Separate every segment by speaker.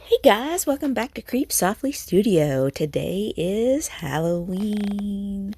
Speaker 1: Hey guys, welcome back to Creep Softly Studio. Today is Halloween.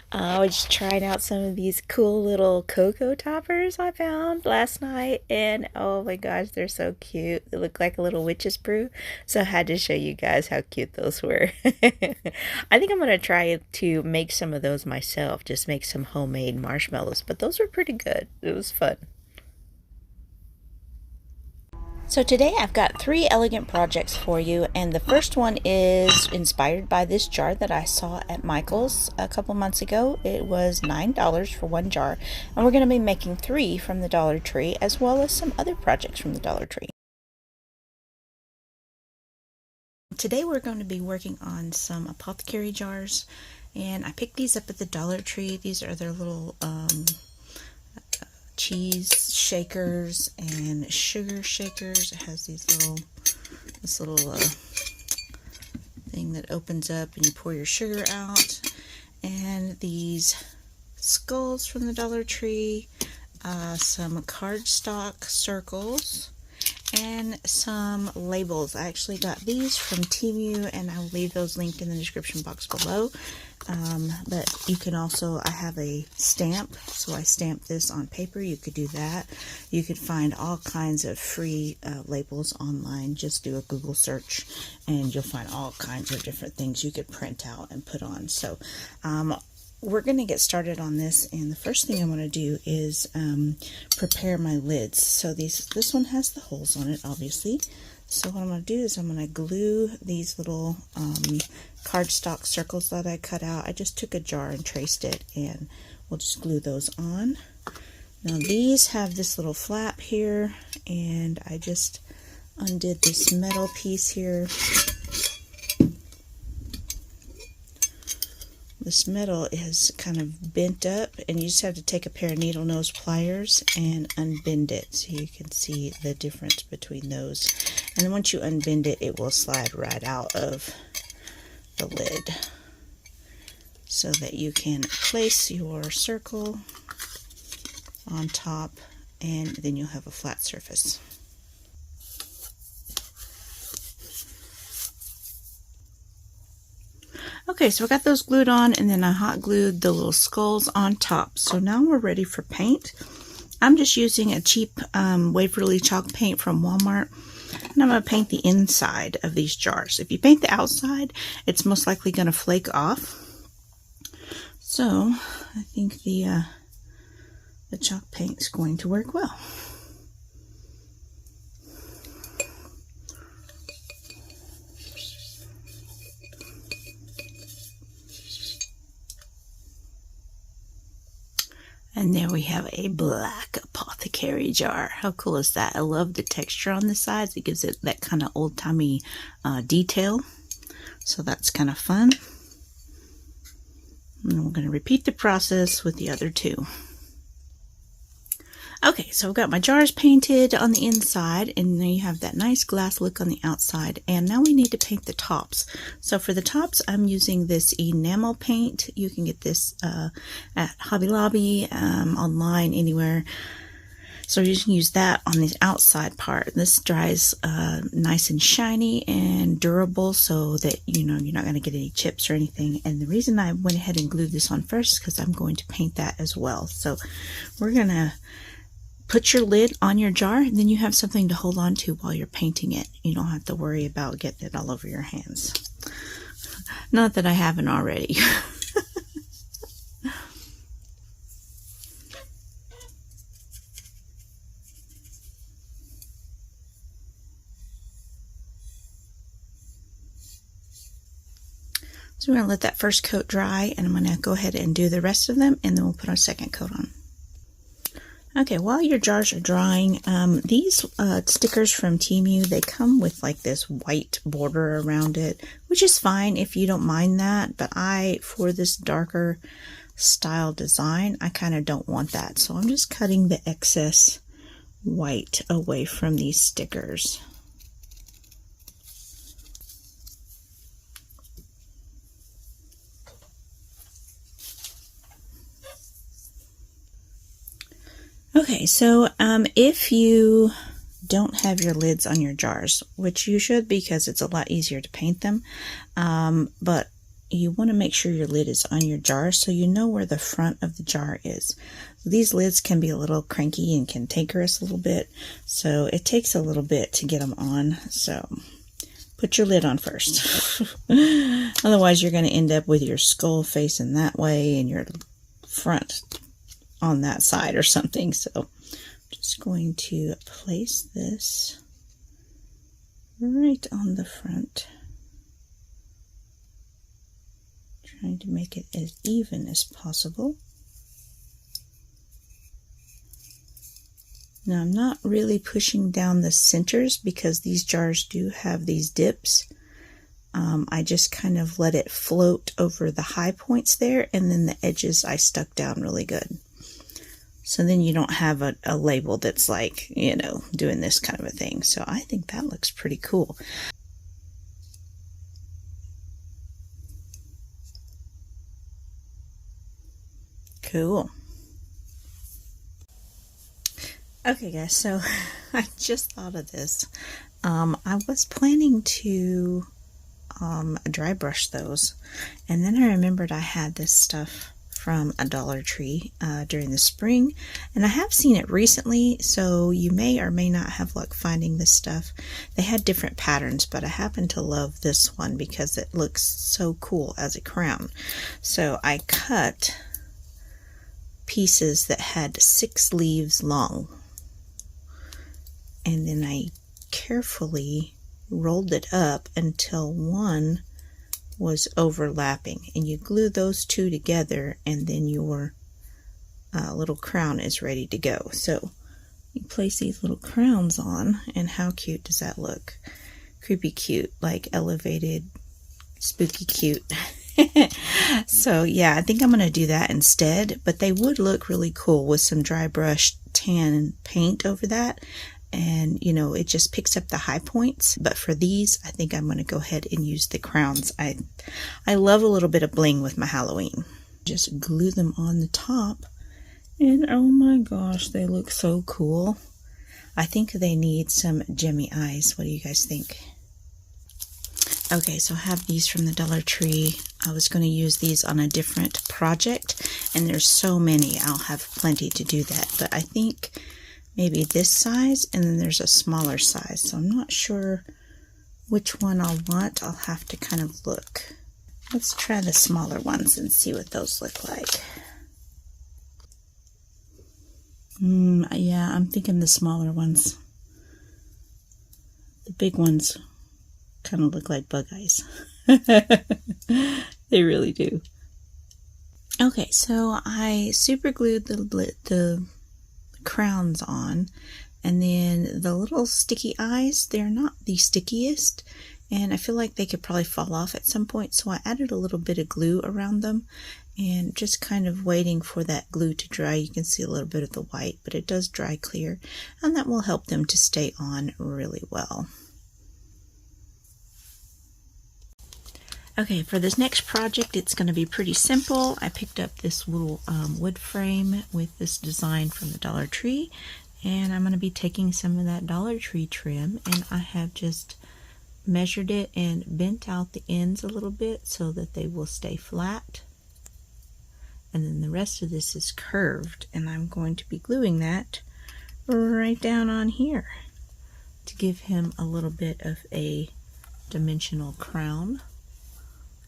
Speaker 1: I was just trying out some of these cool little cocoa toppers I found last night, and oh my gosh, they're so cute. They look like a little witch's brew, so I had to show you guys how cute those were. I think I'm going to try to make some of those myself, just make some homemade marshmallows, but those were pretty good. It was fun. So today I've got three elegant projects for you, and the first one is inspired by this jar that I saw at Michael's a couple months ago. It was $9 for one jar, and we're going to be making three from the Dollar Tree as well as some other projects from the Dollar Tree. Today we're going to be working on some apothecary jars, and I picked these up at the Dollar Tree. These are their little cheese shakers and sugar shakers. It has this little thing that opens up and you pour your sugar out, and these skulls from the Dollar Tree, some cardstock circles, and some labels. I actually got these from Temu, and I'll leave those linked in the description box below. But you can also, I have a stamp, so I stamped this on paper. You could do that. You could find all kinds of free labels online. Just do a Google search and you'll find all kinds of different things you could print out and put on. So we're going to get started on this, and the first thing I'm going to do is prepare my lids. So this one has the holes on it, obviously. So what I'm going to do is I'm going to glue these little cardstock circles that I cut out. I just took a jar and traced it, and we'll just glue those on. Now these have this little flap here, and I just undid this metal piece here. This metal is kind of bent up, and you just have to take a pair of needle nose pliers and unbend it so you can see the difference between those. And then once you unbend it, it will slide right out of the lid so that you can place your circle on top, and then you'll have a flat surface. Okay, so I got those glued on, and then I hot glued the little skulls on top. So now we're ready for paint. I'm just using a cheap Waverly chalk paint from Walmart, and I'm going to paint the inside of these jars. If you paint the outside, it's most likely going to flake off. So I think the chalk paint is going to work well. And there we have a black apothecary jar. How cool is that? I love the texture on the sides. It gives it that kind of old-timey detail. So that's kind of fun. And we're going to repeat the process with the other two. Okay, so I've got my jars painted on the inside, and then you have that nice glass look on the outside. And now we need to paint the tops. So for the tops, I'm using this enamel paint. You can get this at Hobby Lobby, online, anywhere. So you can use that on the outside part. This dries nice and shiny and durable, so that you're not going to get any chips or anything. And the reason I went ahead and glued this on first is because I'm going to paint that as well. So we're going to put your lid on your jar, and then you have something to hold on to while you're painting it. You don't have to worry about getting it all over your hands. Not that I haven't already. So we're going to let that first coat dry, and I'm going to go ahead and do the rest of them, and then we'll put our second coat on. Okay, while your jars are drying, these stickers from Temu, they come with like this white border around it, which is fine if you don't mind that, but for this darker style design, I kind of don't want that. So I'm just cutting the excess white away from these stickers. Okay, so if you don't have your lids on your jars, which you should because it's a lot easier to paint them. But you want to make sure your lid is on your jar so you know where the front of the jar is. These lids can be a little cranky and cantankerous a little bit, so it takes a little bit to get them on. So put your lid on first. Otherwise, you're going to end up with your skull facing that way and your front on that side or something. So I'm just going to place this right on the front, trying to make it as even as possible. Now I'm not really pushing down the centers because these jars do have these dips. I just kind of let it float over the high points there, and then the edges I stuck down really good. So then you don't have a label that's like, you know, doing this kind of a thing. So I think that looks pretty cool. Cool. Okay guys, so I just thought of this. I was planning to dry brush those, and then I remembered I had this stuff from a Dollar Tree during the spring, and I have seen it recently, so you may or may not have luck finding this stuff. They had different patterns, but I happen to love this one because it looks so cool as a crown. So I cut pieces that had 6 leaves long, and then I carefully rolled it up until one was overlapping, and you glue those two together, and then your little crown is ready to go. So you place these little crowns on, and how cute does that look? Creepy cute, like elevated, spooky cute. So yeah, I think I'm going to do that instead, but they would look really cool with some dry brush tan paint over that. And you know, it just picks up the high points. But for these, I think I'm going to go ahead and use the crowns. I love a little bit of bling with my Halloween. Just glue them on the top, and oh my gosh, they look so cool. I think they need some gemmy eyes. What do you guys think? Okay, so I have these from the Dollar Tree. I was going to use these on a different project, and there's so many, I'll have plenty to do that. But I think maybe this size, and then there's a smaller size. So I'm not sure which one I'll want. I'll have to kind of look. Let's try the smaller ones and see what those look like. Yeah, I'm thinking the smaller ones. The big ones kind of look like bug eyes. They really do. Okay, so I super glued the crowns on, and then the little sticky eyes, they're not the stickiest, and I feel like they could probably fall off at some point, so I added a little bit of glue around them and just kind of waiting for that glue to dry. You can see a little bit of the white, but it does dry clear, and that will help them to stay on really well. Okay, for this next project, it's going to be pretty simple. I picked up this little wood frame with this design from the Dollar Tree, and I'm going to be taking some of that Dollar Tree trim, and I have just measured it and bent out the ends a little bit so that they will stay flat. And then the rest of this is curved, and I'm going to be gluing that right down on here to give him a little bit of a dimensional crown.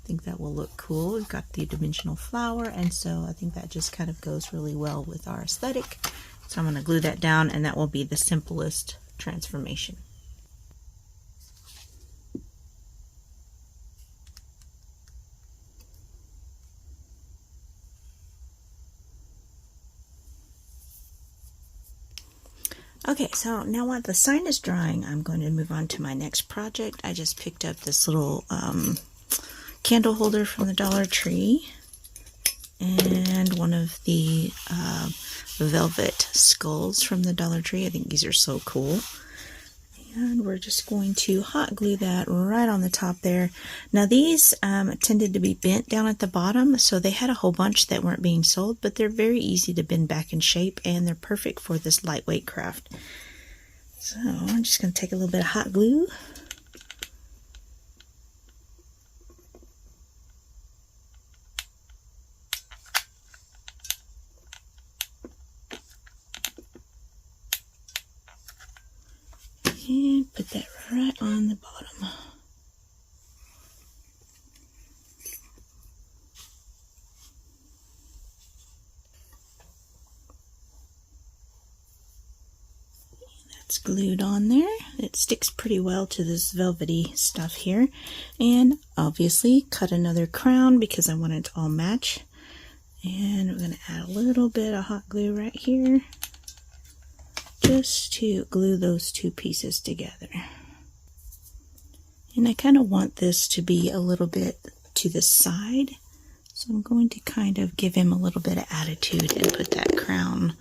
Speaker 1: I think that will look cool. We've got the dimensional flower, and so I think that just kind of goes really well with our aesthetic. So I'm going to glue that down, and that will be the simplest transformation. Okay, so now while the sign is drying, I'm going to move on to my next project. I just picked up this little candle holder from the Dollar Tree, and one of the velvet skulls from the Dollar Tree. I think these are so cool. And we're just going to hot glue that right on the top there. Now these tended to be bent down at the bottom, so they had a whole bunch that weren't being sold, but they're very easy to bend back in shape, and they're perfect for this lightweight craft. So I'm just going to take a little bit of hot glue. And put that right on the bottom. That's glued on there. It sticks pretty well to this velvety stuff here. And obviously cut another crown because I want it to all match. And we're going to add a little bit of hot glue right here, just to glue those two pieces together. And I kind of want this to be a little bit to the side, so I'm going to kind of give him a little bit of attitude and put that crown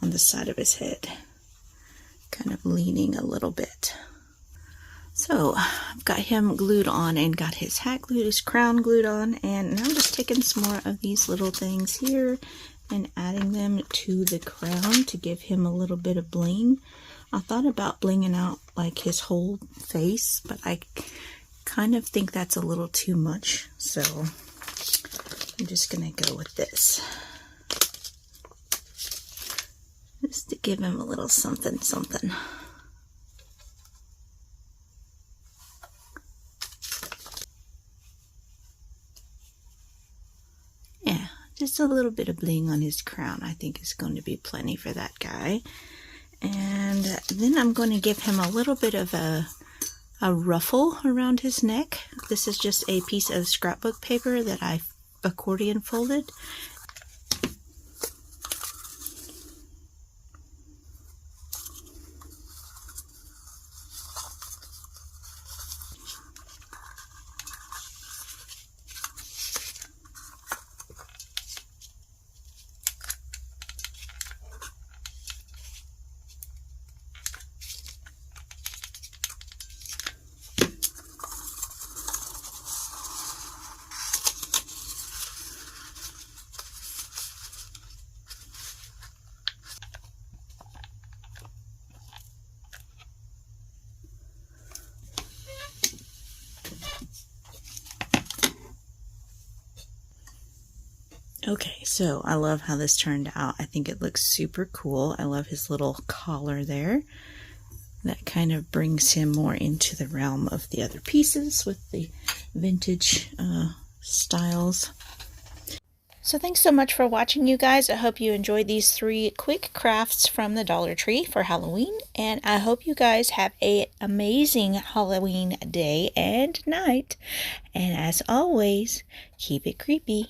Speaker 1: on the side of his head, kind of leaning a little bit. So I've got him glued on and got his hat glued, his crown glued on, and now I'm just taking some more of these little things here and adding them to the crown to give him a little bit of bling. I thought about blinging out like his whole face, but I kind of think that's a little too much, so I'm just gonna go with this. Just to give him a little something something. Yeah, just a little bit of bling on his crown I think is going to be plenty for that guy. And then I'm going to give him a little bit of a ruffle around his neck. This is just a piece of scrapbook paper that I accordion folded. Okay, so I love how this turned out. I think it looks super cool. I love his little collar there. That kind of brings him more into the realm of the other pieces with the vintage styles. So thanks so much for watching, you guys. I hope you enjoyed these 3 quick crafts from the Dollar Tree for Halloween. And I hope you guys have an amazing Halloween day and night. And as always, keep it creepy.